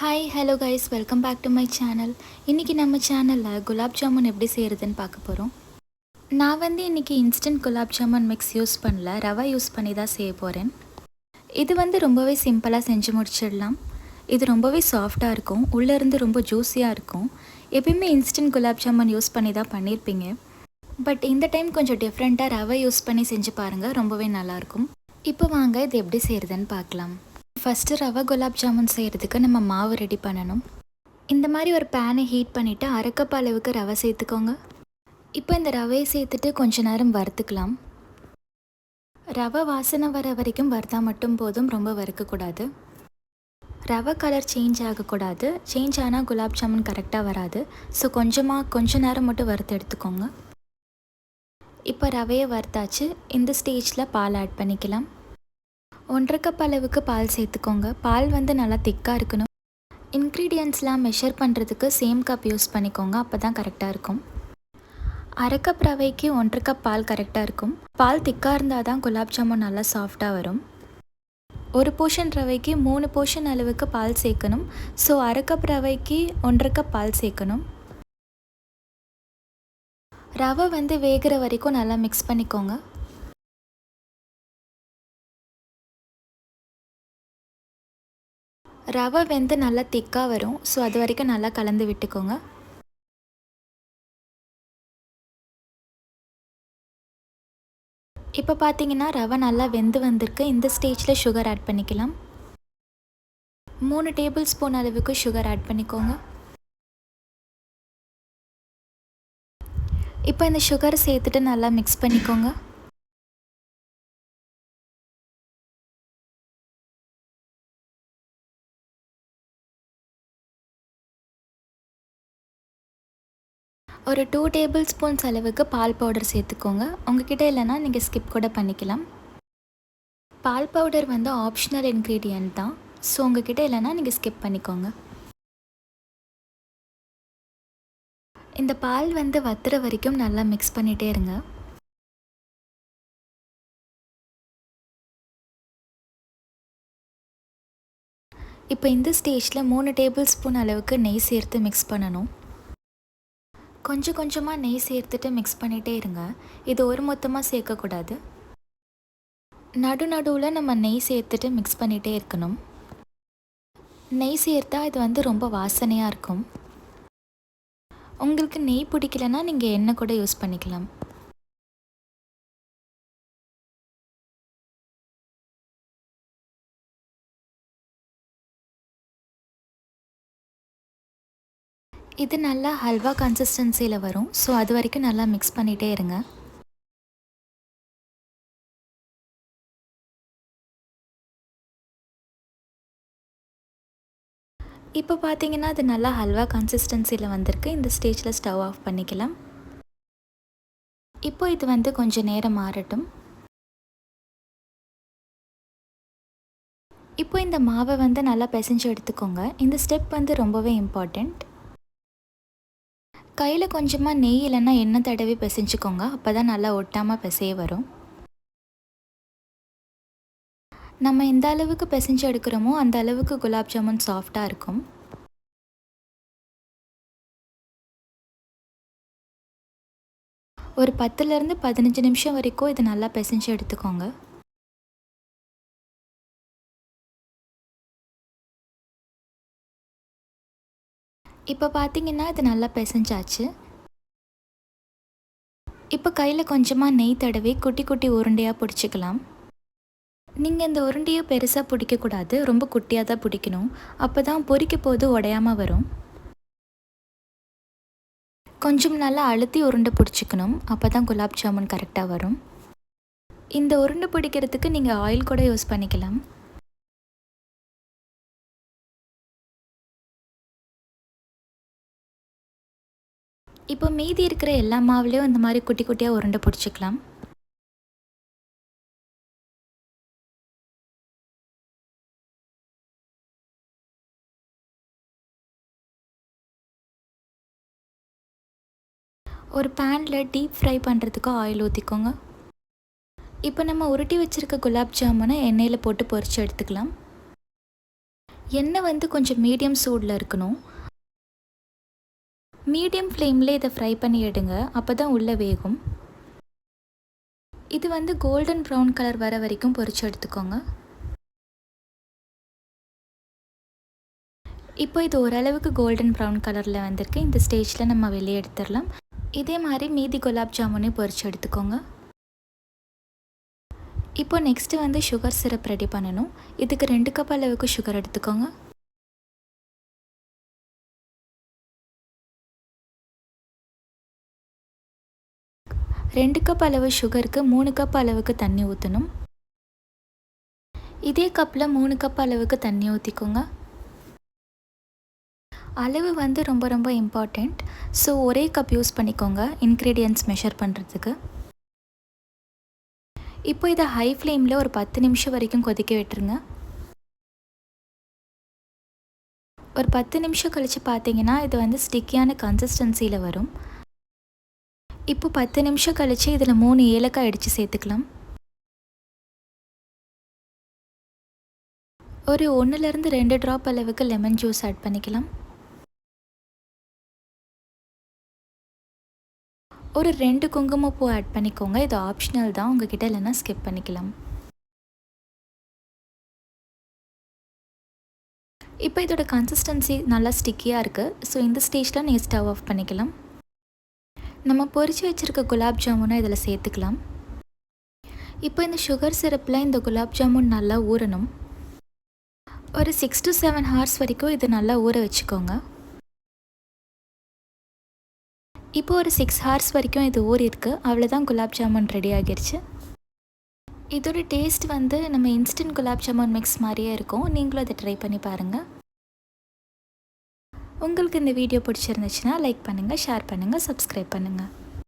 Hi hello guys, welcome back to my channel. இன்றைக்கி நம்ம சேனலில் குலாப் ஜாமுன் எப்படி செய்கிறதுன்னு பார்க்க போகிறோம். நான் இன்றைக்கி instant gulab jamun mix use பண்ணல, ரவை யூஸ் பண்ணி தான் செய்ய போகிறேன். இது ரொம்பவே சிம்பிளாக செஞ்சு முடிச்சிடலாம். இது ரொம்பவே சாஃப்டாக இருக்கும், உள்ளேருந்து ரொம்ப ஜூஸியாக இருக்கும். எப்பயுமே இன்ஸ்டன்ட் குலாப் ஜாமுன் யூஸ் பண்ணி தான் பண்ணியிருப்பீங்க. பட் இந்த டைம் கொஞ்சம் டிஃப்ரெண்ட்டாக ரவை யூஸ் பண்ணி செஞ்சு பாருங்கள், ரொம்பவே நல்லாயிருக்கும். இப்போ வாங்க இது எப்படி செய்கிறதுன்னு பார்க்கலாம். ஃபஸ்ட்டு ரவை குலாப் ஜாமுன் செய்கிறதுக்கு நம்ம மாவு ரெடி பண்ணணும். இந்த மாதிரி ஒரு பேனை ஹீட் பண்ணிவிட்டு அரை கப் அளவுக்கு ரவை சேர்த்துக்கோங்க. இப்போ இந்த ரவையை சேர்த்துட்டு கொஞ்ச நேரம் வறுத்துக்கலாம். ரவை வாசனை வர வரைக்கும் வறுத்தா மட்டும் போதும், ரொம்ப வறுக்கக்கூடாது. ரவை கலர் சேஞ்ச் ஆகக்கூடாது, சேஞ்ச் ஆனால் குலாப் ஜாமுன் கரெக்டாக வராது. ஸோ கொஞ்ச நேரம் மட்டும் வறுத்து எடுத்துக்கோங்க. இப்போ ரவையை வறுத்தாச்சு. இந்த ஸ்டேஜில் பால் ஆட் பண்ணிக்கலாம். 1.5 கப் அளவுக்கு பால் சேர்த்துக்கோங்க. பால் நல்லா திக்காக இருக்கணும். இன்க்ரீடியன்ட்ஸ்லாம் மெஷர் பண்ணுறதுக்கு சேம் கப் யூஸ் பண்ணிக்கோங்க, அப்போ தான் கரெக்டாக இருக்கும். அரை கப் ரவைக்கு 1.5 கப் பால் கரெக்டாக இருக்கும். பால் திக்காக இருந்தால் தான் குலாப் ஜாமுன் நல்லா சாஃப்டாக வரும். ஒரு போர்ஷன் ரவைக்கு 3 போர்ஷன் அளவுக்கு பால் சேர்க்கணும். ஸோ அரை கப் ரவைக்கு 1.5 கப் பால் சேர்க்கணும். ரவை வேகிற வரைக்கும் நல்லா மிக்ஸ் பண்ணிக்கோங்க. ரவை நல்லா திக்காக வரும், ஸோ அது வரைக்கும் நல்லா கலந்து விட்டுக்கோங்க. இப்போ பார்த்தீங்கன்னா ரவை நல்லா வந்திருக்கு. இந்த ஸ்டேஜில் சுகர் ஆட் பண்ணிக்கலாம். 3 டேபிள் ஸ்பூன் அளவுக்கு சுகர் ஆட் பண்ணிக்கோங்க. இப்போ இந்த சுகரை சேர்த்துட்டு நல்லா மிக்ஸ் பண்ணிக்கோங்க. ஒரு 2 டேபிள் ஸ்பூன்ஸ் அளவுக்கு பால் பவுடர் சேர்த்துக்கோங்க. உங்ககிட்ட இல்லைன்னா நீங்கள் ஸ்கிப் கூட பண்ணிக்கலாம். பால் பவுடர் ஆப்ஷனல் இன்க்ரீடியன்ட் தான், ஸோ உங்ககிட்ட இல்லைன்னா நீங்கள் ஸ்கிப் பண்ணிக்கோங்க. இந்த பால் வத்துற வரைக்கும் நல்லா மிக்ஸ் பண்ணிகிட்டே இருங்க. இப்போ இந்த ஸ்டேஜில் 3 டேபிள் ஸ்பூன் அளவுக்கு நெய் சேர்த்து மிக்ஸ் பண்ணணும். கொஞ்சமாக நெய் சேர்த்துட்டு மிக்ஸ் பண்ணிகிட்டே இருங்க. இது ஒரு மொத்தமாக சேர்க்கக்கூடாது. நடுவில் நம்ம நெய் சேர்த்துட்டு மிக்ஸ் பண்ணிகிட்டே இருக்கணும். நெய் சேர்த்தா இது ரொம்ப வாசனையாக இருக்கும். உங்களுக்கு நெய் பிடிக்கலன்னா நீங்கள் எண்ணெய் கூட யூஸ் பண்ணிக்கலாம். இது நல்லா ஹல்வா கன்சிஸ்டன்சியில் வரும், ஸோ அது வரைக்கும் நல்லா மிக்ஸ் பண்ணிகிட்டே இருங்க. இப்போ பார்த்தீங்கன்னா அது நல்லா ஹல்வா கன்சிஸ்டன்சியில் வந்திருக்கு. இந்த ஸ்டேஜில் ஸ்டவ் ஆஃப் பண்ணிக்கலாம். இப்போ இது கொஞ்சம் நேரம் ஆறட்டும். இப்போ இந்த மாவை நல்லா பிசைஞ்சு எடுத்துக்கோங்க. இந்த ஸ்டெப் ரொம்பவே இம்பார்ட்டண்ட். கையில் கொஞ்சமாக நெய் இல்லைன்னா எண்ணெய் தடவி பிசைஞ்சுக்கோங்க, அப்போ தான் நல்லா ஒட்டாமல் பிசைய வரும். நம்ம எந்த அளவுக்கு பிசைஞ்சு எடுக்கிறோமோ அந்த அளவுக்கு குலாப் ஜாமுன் சாஃப்டாக இருக்கும். ஒரு 10லேருந்து 15 நிமிஷம் வரைக்கும் இது நல்லா பிசைஞ்சு எடுத்துக்கோங்க. இப்போ பார்த்தீங்கன்னா இது நல்லா பிசைஞ்சாச்சு. இப்போ கையில் கொஞ்சமாக நெய் தடவி குட்டி குட்டி உருண்டையாக பிடிச்சிக்கலாம். நீங்கள் இந்த உருண்டையை பெருசாக பிடிக்கக்கூடாது, ரொம்ப குட்டியாக தான் பிடிக்கணும். அப்போ தான் பொரிக்க போது உடையாமல் வரும். கொஞ்சம் நல்லா அழுத்தி உருண்டை பிடிச்சிக்கணும், அப்போ தான் குலாப் ஜாமுன் கரெக்டாக வரும். இந்த உருண்டை பிடிக்கிறதுக்கு நீங்கள் ஆயில் கூட யூஸ் பண்ணிக்கலாம். இப்போ மீதி இருக்கிற எல்லா மாவுலேயும் இந்த மாதிரி குட்டி குட்டியாக உருண்டை பிடிச்சிக்கலாம். ஒரு பேனில் டீப் ஃப்ரை பண்ணுறதுக்கு ஆயில் ஊற்றிக்கோங்க. இப்போ நம்ம உருட்டி வச்சுருக்க குலாப் ஜாமுனை எண்ணெயில் போட்டு பொரித்து எடுத்துக்கலாம். எண்ணெய் வந்து கொஞ்சம் மீடியம் சூடில் இருக்கணும். மீடியம் ஃப்ளேமில் இதை ஃப்ரை பண்ணி எடுங்க, அப்போ தான் உள்ளே வேகும். இது வந்து கோல்டன் ப்ரௌன் கலர் வர வரைக்கும் பொரிச்சு எடுத்துக்கோங்க. இப்போ இது ஓரளவுக்கு கோல்டன் ப்ரௌன் கலரில் வந்திருக்கு. இந்த ஸ்டேஜில் நம்ம வெளியே எடுத்துடலாம். இதே மாதிரி மீதி குலாப் ஜாமுனையும் பொரிச்சு எடுத்துக்கோங்க. இப்போ நெக்ஸ்ட்டு வந்து சுகர் சிரப் ரெடி பண்ணணும். இதுக்கு 2 கப் அளவுக்கு சுகர் எடுத்துக்கோங்க. ரெண்டு கப் அளவு சுகருக்கு 3 கப் அளவுக்கு தண்ணி ஊற்றணும். இதே கப்பில் 3 கப் அளவுக்கு தண்ணி ஊற்றிக்கோங்க. அளவு வந்து ரொம்ப ரொம்ப இம்பார்ட்டண்ட். ஸோ ஒரே கப் யூஸ் பண்ணிக்கோங்க இன்க்ரீடியன்ட்ஸ் மெஷர் பண்ணுறதுக்கு. இப்போ இதை ஹை ஃப்ளேமில் ஒரு 10 நிமிஷம் வரைக்கும் கொதிக்க விட்டுருங்க. ஒரு 10 நிமிஷம் கழித்து பார்த்தீங்கன்னா இது வந்து ஸ்டிக்கியான கன்சிஸ்டன்சியில் வரும். இப்போ 10 நிமிஷம் கழித்து இதில் 3 ஏலக்காய் அடித்து சேர்த்துக்கலாம். ஒரு 1லேருந்து 2 ட்ராப் அளவுக்கு லெமன் ஜூஸ் ஆட் பண்ணிக்கலாம். ஒரு 2 குங்குமப்பூ ஆட் பண்ணிக்கோங்க. இது ஆப்ஷனல் தான், உங்ககிட்ட இல்லைன்னா ஸ்கிப் பண்ணிக்கலாம். இப்போ இதோட கன்சிஸ்டன்சி நல்லா ஸ்டிக்கியாக இருக்குது. ஸோ இந்த ஸ்டேஜில் நீங்கள் ஸ்டவ் ஆஃப் பண்ணிக்கலாம். நம்ம பொரிச்சு வச்சுருக்க குலாப் ஜாமுனை இதில் சேர்த்துக்கலாம். இப்போ இந்த சுகர் சிரப்பில் இந்த குலாப் ஜாமுன் நல்லா ஊறணும். ஒரு 6 to 7 ஹவர்ஸ் வரைக்கும் இது நல்லா ஊற வச்சுக்கோங்க. இப்போ ஒரு 6 ஹவர்ஸ் வரைக்கும் இது ஊறிருக்கு. அவ்வளோதான், குலாப் ஜாமுன் ரெடி ஆகிடுச்சு. இதோட டேஸ்ட் வந்து நம்ம இன்ஸ்டன்ட் குலாப் ஜாமுன் மிக்ஸ் மாதிரியே இருக்கும். நீங்களும் அதை ட்ரை பண்ணி பாருங்கள். உங்களுக்கு இந்த வீடியோ பிடிச்சிருந்துச்சுன்னா லைக் பண்ணுங்கள், ஷேர் பண்ணுங்கள், சப்ஸ்கிரைப் பண்ணுங்கள்.